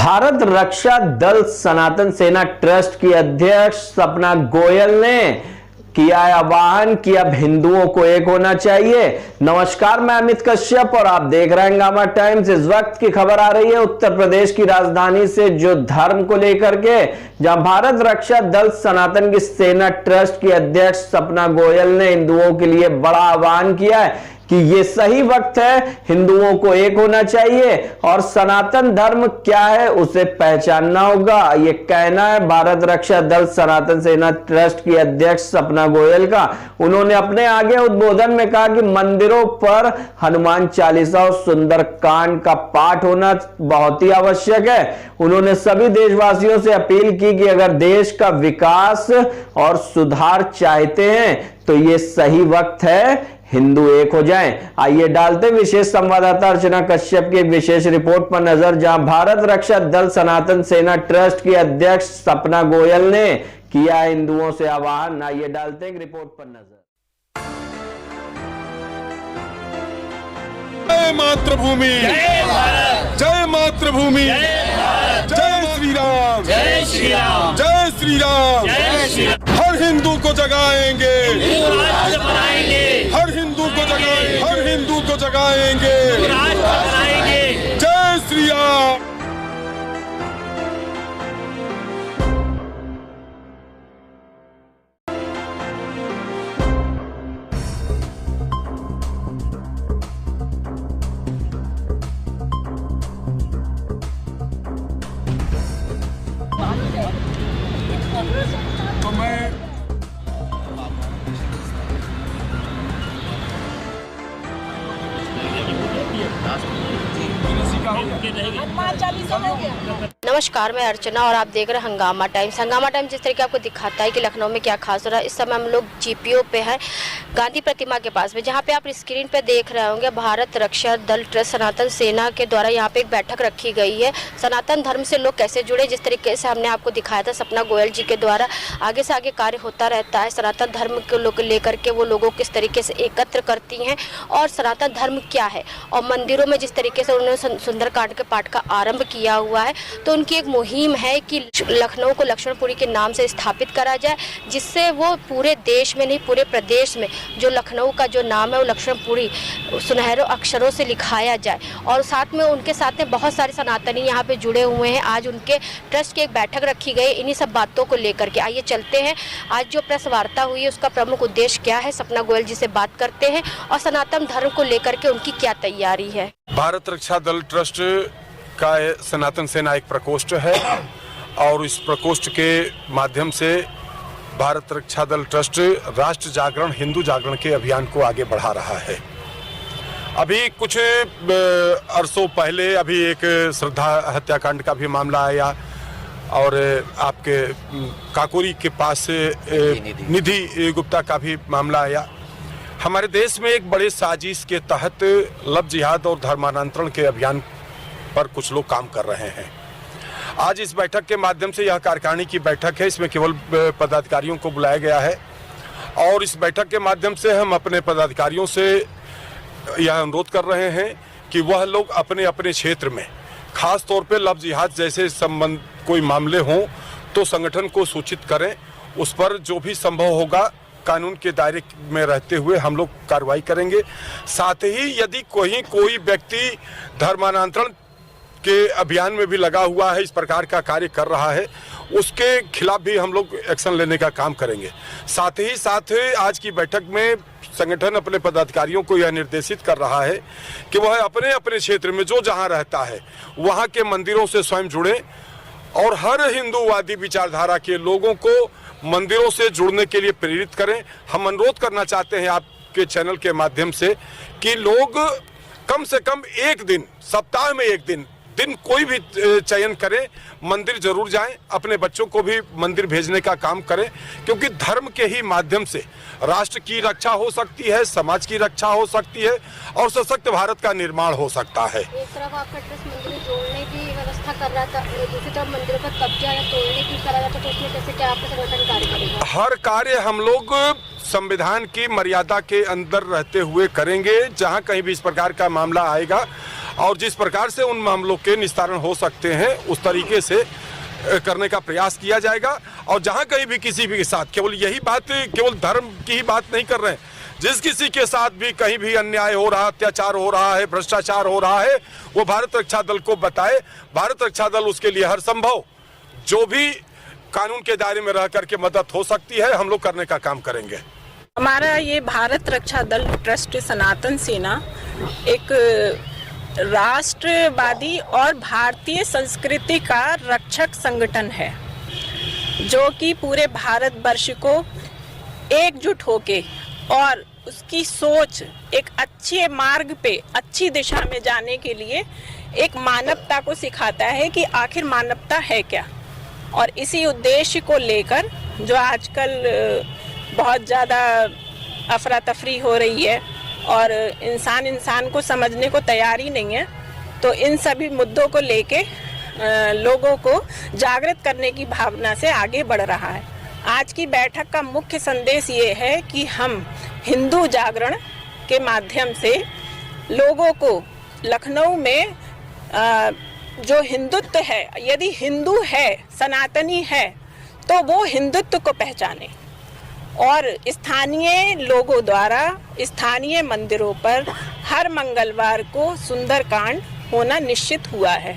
भारत रक्षा दल सनातन सेना ट्रस्ट की अध्यक्ष सपना गोयल ने किया आह्वान कि अब हिंदुओं को एक होना चाहिए। नमस्कार, मैं अमित कश्यप और आप देख रहे हैं हंगामा टाइम्स। इस वक्त की खबर आ रही है उत्तर प्रदेश की राजधानी से, जो धर्म को लेकर के, जहां भारत रक्षा दल सनातन की सेना ट्रस्ट की अध्यक्ष सपना गोयल ने हिंदुओं के लिए बड़ा आह्वान किया है कि ये सही वक्त है, हिंदुओं को एक होना चाहिए और सनातन धर्म क्या है उसे पहचानना होगा। ये कहना है भारत रक्षा दल सनातन सेना ट्रस्ट की अध्यक्ष सपना गोयल का। उन्होंने अपने आगे उद्बोधन में कहा कि मंदिरों पर हनुमान चालीसा और सुंदरकांड का पाठ होना बहुत ही आवश्यक है। उन्होंने सभी देशवासियों से अपील की कि अगर देश का विकास और सुधार चाहते हैं तो ये सही वक्त है, हिंदू एक हो जाएं। आइए डालते विशेष संवाददाता अर्चना कश्यप की एक विशेष रिपोर्ट पर नजर, जहां भारत रक्षा दल सनातन सेना ट्रस्ट की अध्यक्ष सपना गोयल ने किया हिंदुओं से आह्वान। आइए डालते हैं रिपोर्ट पर नजर। जय मातृभूमि, जय मातृभूमि, जय श्री राम, जय श्री राम, जय श्री राम, जय श्री राम। हर हिंदू को जगाएंगे, हिंदू राष्ट्र बनाएंगे, हर हिंदू को जगाएंगे, हर हिंदू को जगाएंगे, राष्ट्र बनाएंगे। जय श्री राम। तो मैं नमस्कार, मैं अर्चना और आप देख रहे हैं हंगामा टाइम्स। हंगामा टाइम्स जिस तरीके आपको दिखाता है कि लखनऊ में क्या खास हो रहा है। इस समय हम लोग जीपीओ पे हैं, गांधी प्रतिमा के पास में, जहां पे आप स्क्रीन पे देख रहे होंगे भारत रक्षा दल ट्रस्ट सनातन सेना के द्वारा यहाँ पे एक बैठक रखी गई है। सनातन धर्म से लोग कैसे जुड़े, जिस तरीके से हमने आपको दिखाया था सपना गोयल जी के द्वारा आगे से आगे कार्य होता रहता है। सनातन धर्म को लोग लेकर के वो लोगों किस तरीके से एकत्र करती हैं और सनातन धर्म क्या है, और मंदिरों में जिस तरीके से उन्होंने सुंदरकांड के पाठ का आरंभ किया हुआ है, तो उनकी एक मुहिम है कि लखनऊ को लक्ष्मणपुरी के नाम से स्थापित करा जाए, जिससे वो पूरे देश में नहीं पूरे प्रदेश में जो लखनऊ का जो नाम है वो लक्ष्मणपुरी सुनहरे अक्षरों से लिखाया जाए। और साथ में उनके साथ में बहुत सारे सनातनी यहाँ पे जुड़े हुए हैं। आज उनके ट्रस्ट की एक बैठक रखी गई इन्हीं सब बातों को लेकर के। आइए चलते हैं, आज जो प्रेस वार्ता हुई है उसका प्रमुख उद्देश्य क्या है, सपना गोयल जी से बात करते हैं और सनातन धर्म को लेकर के उनकी क्या तैयारी है। भारत रक्षा दल ट्रस्ट का सनातन सेना एक प्रकोष्ठ है और इस प्रकोष्ठ के माध्यम से भारत रक्षा दल ट्रस्ट राष्ट्र जागरण, हिंदू जागरण के अभियान को आगे बढ़ा रहा है। अभी कुछ अरसों पहले अभी एक श्रद्धा हत्याकांड का भी मामला आया और आपके काकोरी के पास निधि गुप्ता का भी मामला आया। हमारे देश में एक बड़े साजिश के तहत लव जिहाद और धर्मांतरण के अभियान पर कुछ लोग काम कर रहे हैं। आज इस बैठक के माध्यम से, यह कार्यकारिणी की बैठक है, इसमें केवल पदाधिकारियों को बुलाया गया है और इस बैठक के माध्यम से हम अपने पदाधिकारियों से यह अनुरोध कर रहे हैं कि वह लोग अपने अपने क्षेत्र में खास तौर पे लव जिहाद जैसे संबंध कोई मामले हों तो संगठन को सूचित करें। उस पर जो भी संभव होगा कानून के दायरे में रहते हुए हम लोग कार्रवाई करेंगे। साथ ही यदि कोई व्यक्ति धर्मांतरण के अभियान में भी लगा हुआ है, इस प्रकार का कार्य कर रहा है, उसके खिलाफ भी हम लोग एक्शन लेने का काम करेंगे। साथ ही साथ आज की बैठक में संगठन अपने पदाधिकारियों को यह निर्देशित कर रहा है कि वह अपने अपने क्षेत्र में जो जहां रहता है वहां के मंदिरों से स्वयं जुड़े और हर हिंदूवादी विचारधारा के लोगों को मंदिरों से जुड़ने के लिए प्रेरित करें। हम अनुरोध करना चाहते हैं आपके चैनल के माध्यम से कि लोग कम से कम एक दिन, सप्ताह में एक दिन कोई भी चयन करें, मंदिर जरूर जाएं, अपने बच्चों को भी मंदिर भेजने का काम करें, क्योंकि धर्म के ही माध्यम से राष्ट्र की रक्षा हो सकती है, समाज की रक्षा हो सकती है और सशक्त भारत का निर्माण हो सकता है। एक तरफ आपका ट्रस्ट मंदिर जोड़ने की व्यवस्था कर रहा था, दूसरी तरफ मंदिरों पर कब्जा या तोड़ने की करा जाता, तो उसमें कैसे क्या आपका संगठन कार्य करेगा? हर कार्य हम लोग संविधान की मर्यादा के अंदर रहते हुए करेंगे। जहां कहीं भी इस प्रकार का मामला आएगा और जिस प्रकार से उन मामलों के निस्तारण हो सकते हैं उस तरीके से करने का प्रयास किया जाएगा। और जहां कहीं भी किसी भी के साथ केवल यही बात, केवल धर्म की ही बात नहीं कर रहे हैं, जिस किसी के साथ भी कहीं भी अन्याय हो रहा, अत्याचार हो रहा है, भ्रष्टाचार हो रहा है, वो भारत रक्षा दल को बताए। भारत रक्षा दल उसके लिए हर संभव जो भी कानून के दायरे में रह करके मदद हो सकती है हम लोग करने का काम करेंगे। हमारा ये भारत रक्षा दल ट्रस्ट सनातन सेना एक राष्ट्रवादी और भारतीय संस्कृति का रक्षक संगठन है, जो कि पूरे भारतवर्ष को एकजुट होके और उसकी सोच एक अच्छे मार्ग पे, अच्छी दिशा में जाने के लिए एक मानवता को सिखाता है कि आखिर मानवता है क्या। और इसी उद्देश्य को लेकर जो आजकल बहुत ज़्यादा अफरा तफरी हो रही है और इंसान को समझने को तैयार ही नहीं है, तो इन सभी मुद्दों को लेके लोगों को जागृत करने की भावना से आगे बढ़ रहा है। आज की बैठक का मुख्य संदेश ये है कि हम हिंदू जागरण के माध्यम से लोगों को लखनऊ में जो हिंदुत्व है, यदि हिंदू है, सनातनी है, तो वो हिंदुत्व को पहचाने। और स्थानीय लोगों द्वारा स्थानीय मंदिरों पर हर मंगलवार को सुंदरकांड होना निश्चित हुआ है,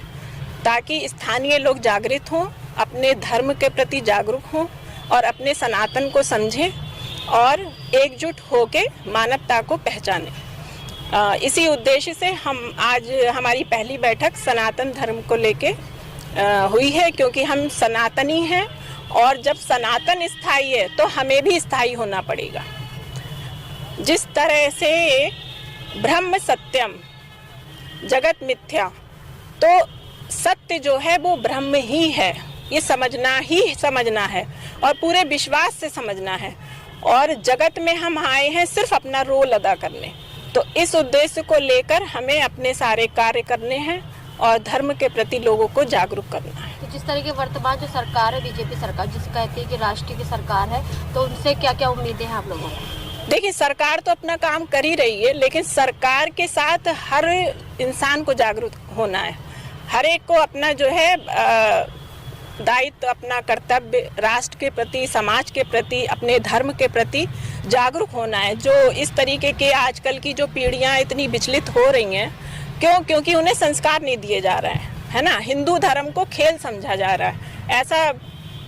ताकि स्थानीय लोग जागृत हों, अपने धर्म के प्रति जागरूक हों और अपने सनातन को समझें और एकजुट होके मानवता को पहचानें। इसी उद्देश्य से हम आज हमारी पहली बैठक सनातन धर्म को लेके हुई है, क्योंकि हम सनातनी हैं और जब सनातन स्थायी है तो हमें भी स्थायी होना पड़ेगा। जिस तरह से ब्रह्म सत्यम जगत मिथ्या, तो सत्य जो है वो ब्रह्म ही है, ये समझना है और पूरे विश्वास से समझना है। और जगत में हम आए हैं सिर्फ अपना रोल अदा करने, तो इस उद्देश्य को लेकर हमें अपने सारे कार्य करने हैं और धर्म के प्रति लोगों को जागरूक करना है। तो जिस तरह की वर्तमान जो सरकार है, बीजेपी सरकार, जिसे कहती है कि राष्ट्र की सरकार है, तो उनसे क्या क्या उम्मीदें हैं आप लोगों को? देखिए, सरकार तो अपना काम कर ही रही है, लेकिन सरकार के साथ हर इंसान को जागरूक होना है। हर एक को अपना जो है दायित्व, अपना कर्तव्य राष्ट्र के प्रति, समाज के प्रति, अपने धर्म के प्रति जागरूक होना है। जो इस तरीके के आजकल की जो पीढ़ियां इतनी विचलित हो रही हैं, क्योंकि उन्हें संस्कार नहीं दिए जा रहे हैं, है ना। हिंदू धर्म को खेल समझा जा रहा है, ऐसा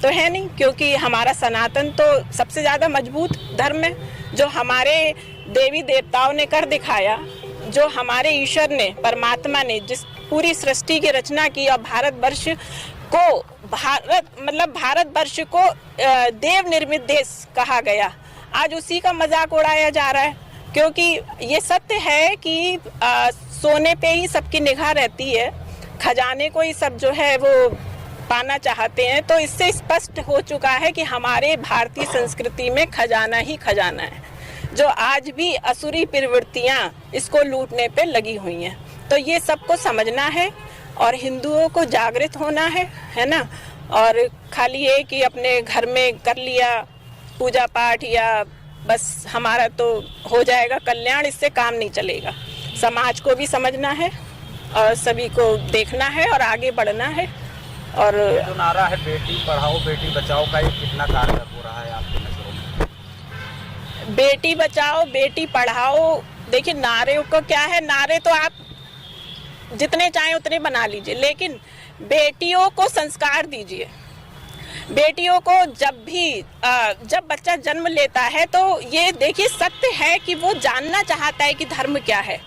तो है नहीं, क्योंकि हमारा सनातन तो सबसे ज़्यादा मजबूत धर्म है, जो हमारे देवी देवताओं ने कर दिखाया, जो हमारे ईश्वर ने, परमात्मा ने जिस पूरी सृष्टि की रचना की और भारतवर्ष को देव निर्मित देश कहा गया, आज उसी का मजाक उड़ाया जा रहा है। क्योंकि ये सत्य है कि सोने पे ही सबकी निगाह रहती है, खजाने को ही सब जो है वो पाना चाहते हैं। तो इससे स्पष्ट हो चुका है कि हमारे भारतीय संस्कृति में खजाना ही खजाना है, जो आज भी असुरी प्रवृत्तियां इसको लूटने पे लगी हुई हैं। तो ये सबको समझना है और हिंदुओं को जागृत होना है ना। और खाली ये कि अपने घर में कर लिया पूजा पाठ या बस हमारा तो हो जाएगा कल्याण, इससे काम नहीं चलेगा। समाज को भी समझना है और सभी को देखना है और आगे बढ़ना है। और जो नारा है बेटी पढ़ाओ बेटी बचाओ का, ये कितना कारगर हो रहा है आपकी नजरों में? बेटी बचाओ बेटी पढ़ाओ, देखिए नारे को क्या है, नारे तो आप जितने चाहें उतने बना लीजिए, लेकिन बेटियों को संस्कार दीजिए। बेटियों को जब बच्चा जन्म लेता है तो ये देखिए सत्य है कि वो जानना चाहता है कि धर्म क्या है,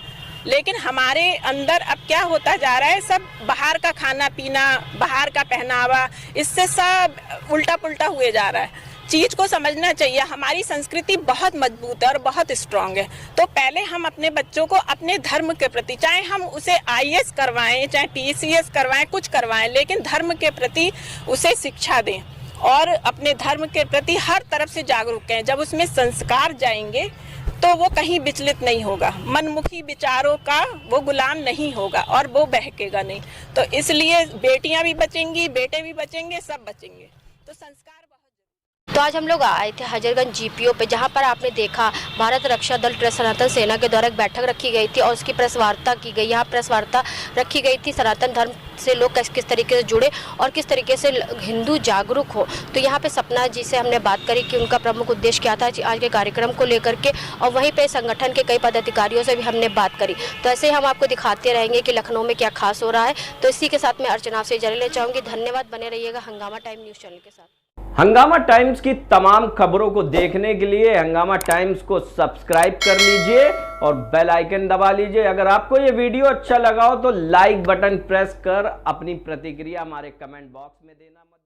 लेकिन हमारे अंदर अब क्या होता जा रहा है, सब बाहर का खाना पीना, बाहर का पहनावा, इससे सब उल्टा पुल्टा हुए जा रहा है। चीज को समझना चाहिए, हमारी संस्कृति बहुत मजबूत है और बहुत स्ट्रांग है। तो पहले हम अपने बच्चों को अपने धर्म के प्रति, चाहे हम उसे IAS करवाएं, चाहे PCS करवाएं, कुछ करवाएं, लेकिन धर्म के प्रति उसे शिक्षा दें और अपने धर्म के प्रति हर तरफ से जागरूक करें। जब उसमें संस्कार जाएंगे तो वो कहीं विचलित नहीं होगा, मनमुखी विचारों का वो गुलाम नहीं होगा और वो बहकेगा नहीं। तो इसलिए बेटियां भी बचेंगी, बेटे भी बचेंगे, सब बचेंगे। तो संस्कार तो आज हम लोग आए थे हजरगंज जीपीओ पे, जहां पर आपने देखा भारत रक्षा दल ट्रस्ट सनातन सेना के द्वारा एक बैठक रखी गई थी और उसकी प्रेस वार्ता की गई। यहाँ प्रेस वार्ता रखी गई थी, सनातन धर्म से लोग किस तरीके से जुड़े और किस तरीके से हिंदू जागरूक हो। तो यहाँ पे सपना जी से हमने बात करी कि उनका प्रमुख उद्देश्य क्या था आज के कार्यक्रम को लेकर के, और वहीं पे संगठन के कई पदाधिकारियों से भी हमने बात करी। तो ऐसे ही हम आपको दिखाते रहेंगे कि लखनऊ में क्या खास हो रहा है। तो इसी के साथ मैं अर्चना से इजाज़त लेना चाहूँगी। धन्यवाद, बने रहिएगा हंगामा टाइम न्यूज़ चैनल के साथ। हंगामा टाइम्स की तमाम खबरों को देखने के लिए हंगामा टाइम्स को सब्सक्राइब कर लीजिए और बेल आइकन दबा लीजिए। अगर आपको ये वीडियो अच्छा लगा हो तो लाइक बटन प्रेस कर अपनी प्रतिक्रिया हमारे कमेंट बॉक्स में देना मत